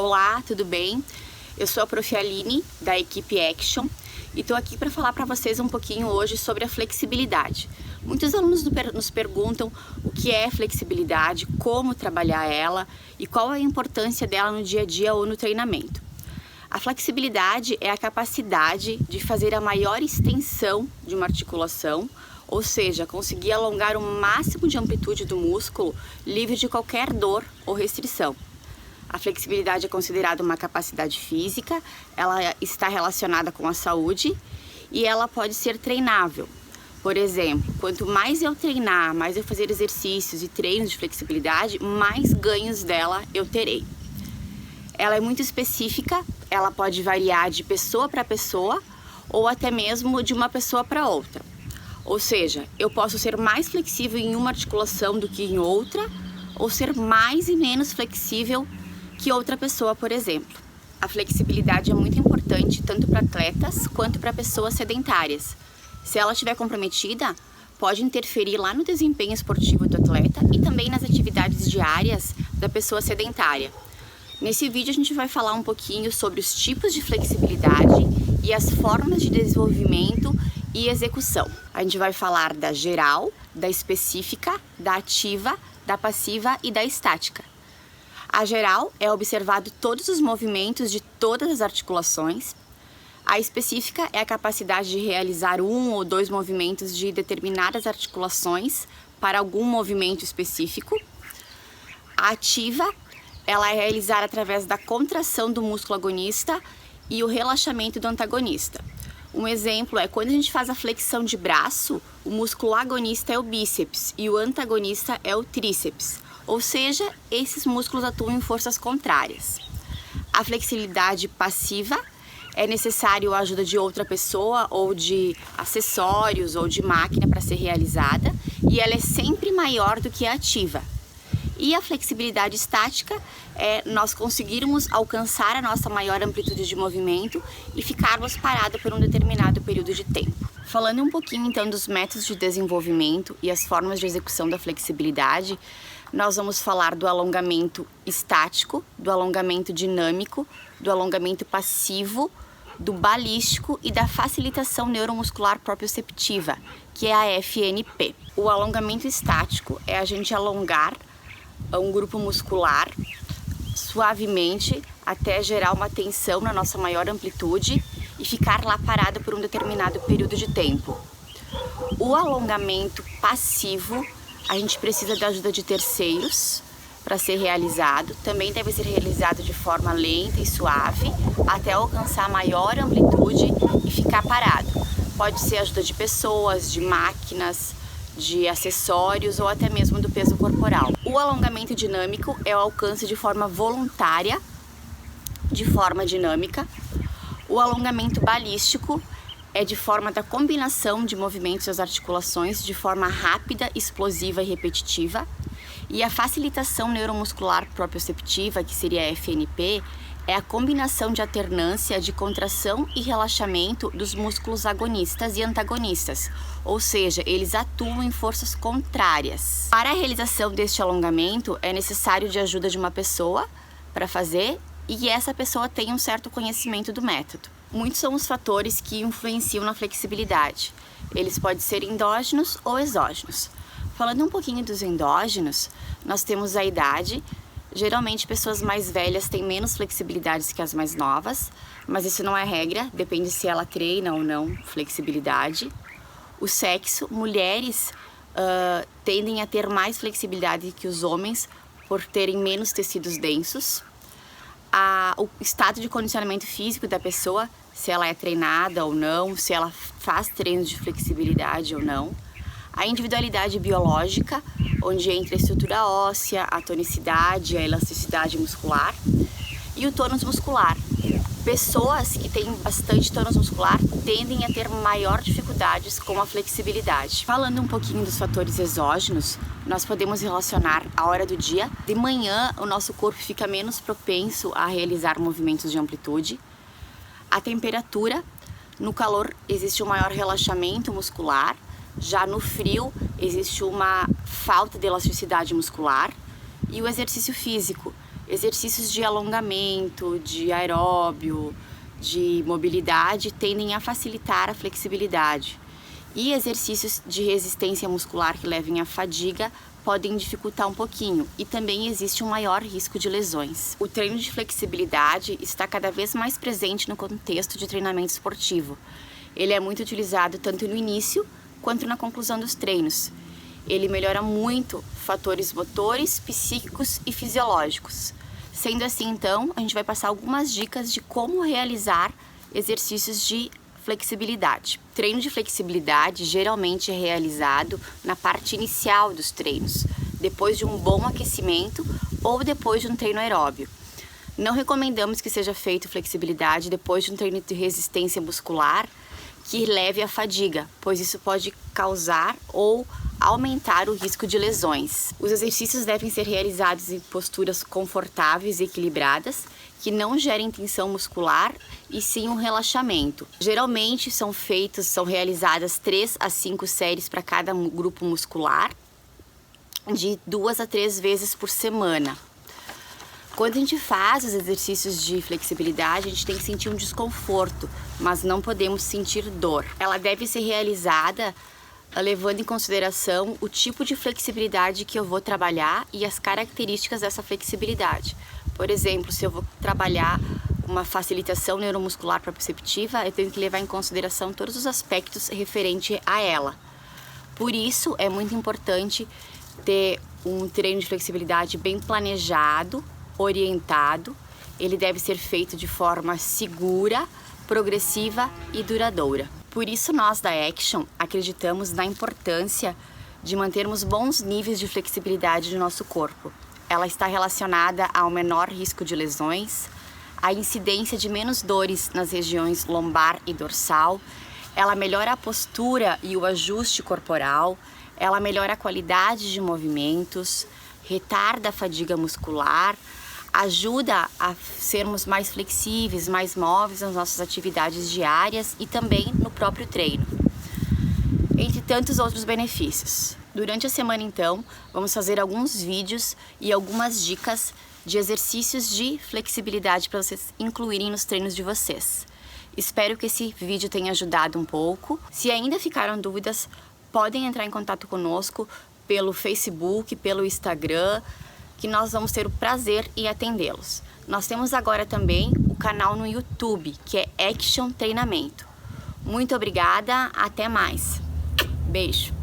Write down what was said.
Olá, tudo bem? Eu sou a Prof. Aline, da equipe Action, e estou aqui para falar para vocês um pouquinho hoje sobre a flexibilidade. Muitos alunos nos perguntam o que é flexibilidade, como trabalhar ela e qual é a importância dela no dia a dia ou no treinamento. A flexibilidade é a capacidade de fazer a maior extensão de uma articulação, ou seja, conseguir alongar o máximo de amplitude do músculo livre de qualquer dor ou restrição. A flexibilidade é considerada uma capacidade física, ela está relacionada com a saúde e ela pode ser treinável. Por exemplo, quanto mais eu treinar, mais eu fazer exercícios e treinos de flexibilidade, mais ganhos dela eu terei. Ela é muito específica, ela pode variar de pessoa para pessoa ou até mesmo de uma pessoa para outra. Ou seja, eu posso ser mais flexível em uma articulação do que em outra, ou ser mais e menos flexível que outra pessoa, por exemplo. A flexibilidade é muito importante tanto para atletas quanto para pessoas sedentárias. Se ela estiver comprometida, pode interferir lá no desempenho esportivo do atleta e também nas atividades diárias da pessoa sedentária. Nesse vídeo a gente vai falar um pouquinho sobre os tipos de flexibilidade e as formas de desenvolvimento e execução. A gente vai falar da geral, da específica, da ativa, da passiva e da estática. A geral é observado todos os movimentos de todas as articulações. A específica é a capacidade de realizar um ou dois movimentos de determinadas articulações para algum movimento específico. A ativa, ela é realizada através da contração do músculo agonista e o relaxamento do antagonista. Um exemplo é quando a gente faz a flexão de braço, o músculo agonista é o bíceps e o antagonista é o tríceps. Ou seja, esses músculos atuam em forças contrárias. A flexibilidade passiva é necessário a ajuda de outra pessoa ou de acessórios ou de máquina para ser realizada e ela é sempre maior do que a ativa. E a flexibilidade estática é nós conseguirmos alcançar a nossa maior amplitude de movimento e ficarmos parados por um determinado período de tempo. Falando um pouquinho então dos métodos de desenvolvimento e as formas de execução da flexibilidade, nós vamos falar do alongamento estático, do alongamento dinâmico, do alongamento passivo, do balístico e da facilitação neuromuscular proprioceptiva, que é a FNP. O alongamento estático é a gente alongar um grupo muscular suavemente até gerar uma tensão na nossa maior amplitude e ficar lá parado por um determinado período de tempo. O alongamento passivo, a gente precisa da ajuda de terceiros para ser realizado. Também deve ser realizado de forma lenta e suave até alcançar maior amplitude e ficar parado. Pode ser a ajuda de pessoas, de máquinas, de acessórios ou até mesmo do peso corporal. O alongamento dinâmico é o alcance de forma voluntária, de forma dinâmica. O alongamento balístico é de forma da combinação de movimentos das articulações de forma rápida, explosiva e repetitiva. E a facilitação neuromuscular proprioceptiva, que seria a FNP, é a combinação de alternância de contração e relaxamento dos músculos agonistas e antagonistas, ou seja, eles atuam em forças contrárias. Para a realização deste alongamento, é necessário de ajuda de uma pessoa para fazer e essa pessoa tenha um certo conhecimento do método. Muitos são os fatores que influenciam na flexibilidade. Eles podem ser endógenos ou exógenos. Falando um pouquinho dos endógenos, nós temos a idade. Geralmente, pessoas mais velhas têm menos flexibilidade que as mais novas, mas isso não é regra, depende se ela treina ou não flexibilidade. O sexo, mulheres tendem a ter mais flexibilidade que os homens por terem menos tecidos densos. O estado de condicionamento físico da pessoa, se ela é treinada ou não, se ela faz treinos de flexibilidade ou não. A individualidade biológica, onde entra a estrutura óssea, a tonicidade, a elasticidade muscular e o tônus muscular. Pessoas que têm bastante tônus muscular tendem a ter maior dificuldades com a flexibilidade. Falando um pouquinho dos fatores exógenos, nós podemos relacionar a hora do dia. De manhã, o nosso corpo fica menos propenso a realizar movimentos de amplitude. A temperatura, no calor existe um maior relaxamento muscular. Já no frio, existe uma falta de elasticidade muscular. E o exercício físico, Exercícios de alongamento, de aeróbio, de mobilidade tendem a facilitar a flexibilidade. E exercícios de resistência muscular que levem à fadiga podem dificultar um pouquinho, e também existe um maior risco de lesões. O treino de flexibilidade está cada vez mais presente no contexto de treinamento esportivo. Ele é muito utilizado tanto no início quanto na conclusão dos treinos. Ele melhora muito fatores motores, psíquicos e fisiológicos. Sendo assim, então, a gente vai passar algumas dicas de como realizar exercícios de flexibilidade. Treino de flexibilidade geralmente é realizado na parte inicial dos treinos, depois de um bom aquecimento ou depois de um treino aeróbio. Não recomendamos que seja feito flexibilidade depois de um treino de resistência muscular que leve à fadiga, pois isso pode causar ou aumentar o risco de lesões. Os exercícios devem ser realizados em posturas confortáveis e equilibradas, que não gerem tensão muscular e sim um relaxamento. Geralmente são realizadas 3 a 5 séries para cada grupo muscular, de 2 a 3 vezes por semana. Quando a gente faz os exercícios de flexibilidade, a gente tem que sentir um desconforto, mas não podemos sentir dor. Ela deve ser realizada levando em consideração o tipo de flexibilidade que eu vou trabalhar e as características dessa flexibilidade. Por exemplo, se eu vou trabalhar uma facilitação neuromuscular proprioceptiva, eu tenho que levar em consideração todos os aspectos referentes a ela. Por isso, é muito importante ter um treino de flexibilidade bem planejado, orientado. Ele deve ser feito de forma segura, progressiva e duradoura. Por isso, nós da Action acreditamos na importância de mantermos bons níveis de flexibilidade do nosso corpo. Ela está relacionada ao menor risco de lesões, à incidência de menos dores nas regiões lombar e dorsal, ela melhora a postura e o ajuste corporal, ela melhora a qualidade de movimentos, retarda a fadiga muscular, ajuda a sermos mais flexíveis, mais móveis nas nossas atividades diárias e também no próprio treino, entre tantos outros benefícios. Durante a semana, então, vamos fazer alguns vídeos e algumas dicas de exercícios de flexibilidade para vocês incluírem nos treinos de vocês. Espero que esse vídeo tenha ajudado um pouco. Se ainda ficaram dúvidas, podem entrar em contato conosco pelo Facebook, pelo Instagram, que nós vamos ter o prazer em atendê-los. Nós temos agora também o canal no YouTube, que é Action Treinamento. Muito obrigada, até mais. Beijo!